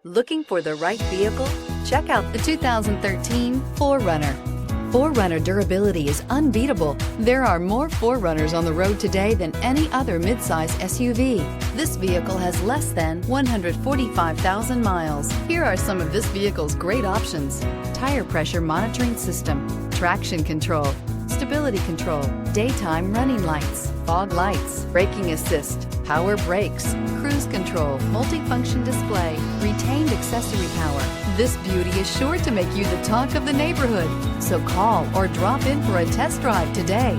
Looking for the right vehicle? Check out the 2013 4Runner. 4Runner durability is unbeatable. There are more 4Runners on the road today than any other midsize SUV. This vehicle has less than 145,000 miles. Here are some of this vehicle's great options: tire pressure monitoring system, traction control, stability control, daytime running lights, fog lights, braking assist, power brakes, cruise control, multifunction display, retained accessory power. This beauty is sure to make you the talk of the neighborhood. So call or drop in for a test drive today.